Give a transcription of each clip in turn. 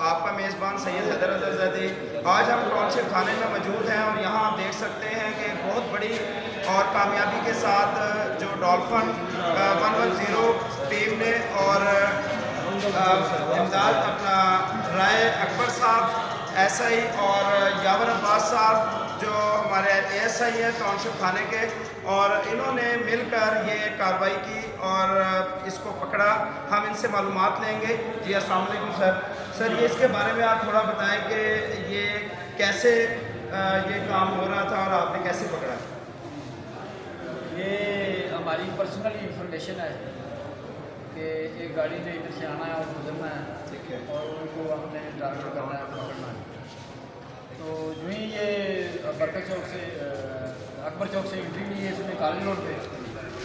आपका मेज़बान सैयद हैदर अज़हज़ादी। आज हम टाउनशिप थाने में मौजूद हैं और यहाँ आप देख सकते हैं कि बहुत बड़ी और कामयाबी के साथ जो डॉल्फिन 110 टीम ने और इमदाद अपना राय अकबर साहब SI और यावर अब्बास साहब जो हमारे ASI हैं टाउनशिप थाने के, और इन्होंने मिलकर ये कार्रवाई की और इसको पकड़ा। हम इनसे मालूमात लेंगे। जी अस्सलाम वालेकुम सर। सर ये इसके बारे में आप थोड़ा बताएं कि ये कैसे ये काम हो रहा था और आपने कैसे पकड़ा? ये हमारी पर्सनल इंफॉर्मेशन है कि एक गाड़ी ने इधर से आना है और गुजरना है, ठीक है, और उनको हमने ट्रांसफर करना है, पकड़ना है। तो जो ही ये बरकत चौक से अकबर चौक से एंट्री ली है इसमें कॉलेज रोड पे,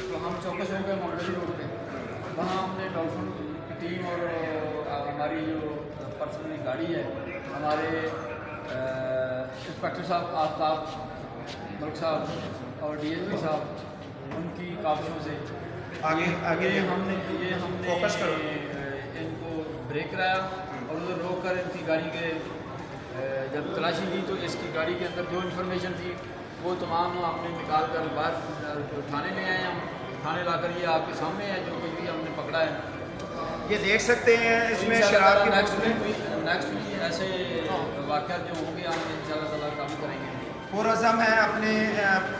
तो हम चौकस हो गए मोटरी रोड पे। वहाँ हमने डॉल्फिन की टीम और हमारी जो पर्सनली गाड़ी है, हमारे इंस्पेक्टर साहब आफ्ताब मलिक साहब और DSP साहब, उनकी काबिशों से आगे हमने फोकस करो। इनको ब्रेक कराया और उधर रोक कर इनकी गाड़ी के जब तलाशी ली तो इसकी गाड़ी के अंदर जो इन्फॉर्मेशन थी वो तमाम हमने निकाल कर बाहर थाने ले आए। हम थाने लाकर ये आपके सामने है जो कुछ भी हमने पकड़ा है। ये देख सकते हैं इसमें शराब की नेक्स्ट भी ऐसे वाक़यात जो होंगे हम इंशाल्लाह ताला काम करेंगे। पुरअज़म है अपने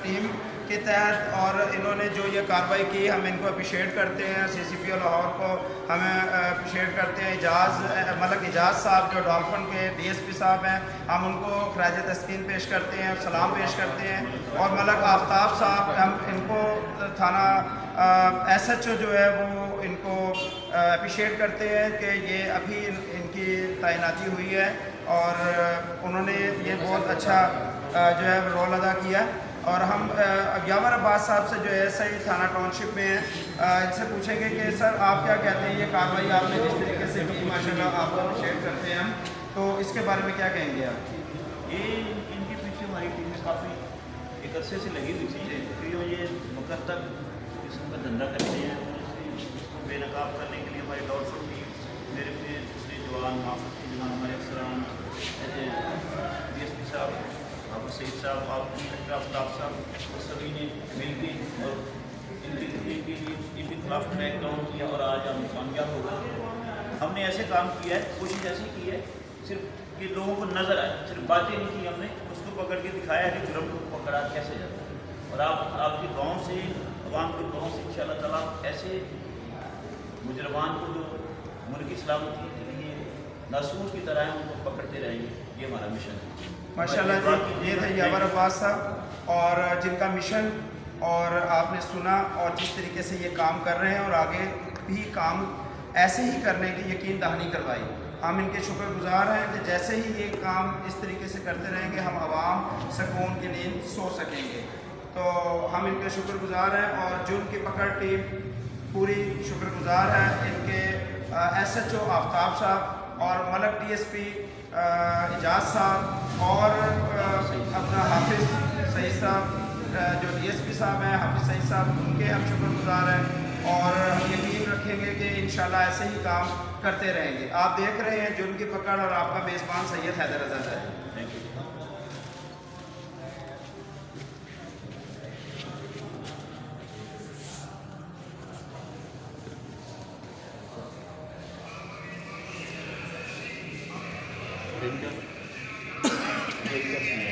टीम के तहत और इन्होंने जो ये कार्रवाई की हम इनको अप्रिशिएट करते हैं। CCPO लाहौर को हमें अप्रिशिएट करते हैं। मलक एजाज साहब जो डॉल्फिन के DSP साहब हैं, हम उनको खराज तस्कीन पेश करते हैं, सलाम पेश करते हैं। और मलक आफ्ताब साहब, हम इनको थाना SHO जो है वो इनको अप्रिशिएट करते हैं कि ये अभी इनकी तैनाती हुई है और उन्होंने ये बहुत अच्छा जो है रोल अदा किया। और हम यावर अब्बास साहब से जो SI थाना टाउनशिप में है इनसे पूछेंगे कि सर आप क्या कहते हैं, ये कार्रवाई आपने जिस तरीके से की माशाल्लाह आपको अप्रिशिएट करते हैं हम, तो इसके बारे में क्या कहेंगे आप? ये इनके पीछे हमारी टीम में काफ़ी एक अरसे से लगी हुई थी कि ये मुकद्दर किस्म का धंधा करते हैं, इसको बेनकाब करने के लिए हमारी डॉल्फिन टीम, मेरे अपने दूसरे जवान माफत के जवान, हमारे अफसरान DSP साहब, हाफिज सईद साहब, आपकी आफ्ताब साहब, सभी ने मिलकर और इनके खिलाफ क्रैक डाउन किया और आज हम कामयाब हो गए। हमने ऐसे काम किया है, कोशिश ऐसी की है सिर्फ कि लोगों को नज़र आए, सिर्फ बातें नहीं की हमने, उसको पकड़ के दिखाया है कि जुर्म को पकड़ा कैसे जाता है। और आपके गाँव से, अवाम के गाँव से इंशाअल्लाह ताला ऐसे मुजरमान को जो मुल्क की सलामती के लिए नासूर की तरह हैं उनको पकड़ते रहेंगे। ये हमारा मिशन है माशाल्लाह जी। ये थे यावर अब्बास साहब और जिनका मिशन और आपने सुना और जिस तरीके से ये काम कर रहे हैं और आगे भी काम ऐसे ही करने की यकीन दहानी करवाई। हम इनके शुक्रगुजार हैं कि जैसे ही ये काम इस तरीके से करते रहेंगे हम आवाम सुकून की नींद सो सकेंगे। तो हम इनके शुक्रगुजार हैं और जो उनकी पकड़ टीम पूरी शुक्रगुजार है। इनके SHO आफ्ताब साहब और मलक DSP एजाज साहब और अपना हाफिज सईद साहब जो DSP साहब हैं, हाफिज सईद साहब, उनके हम शुक्रगुजार हैं और हम यकीन रखेंगे कि इंशाल्लाह ऐसे ही काम करते रहेंगे। आप देख रहे हैं जुर्म की पकड़ और आपका मेज़बान सैयद हैदर अज़हज़ादी है। Thank you. Thank you.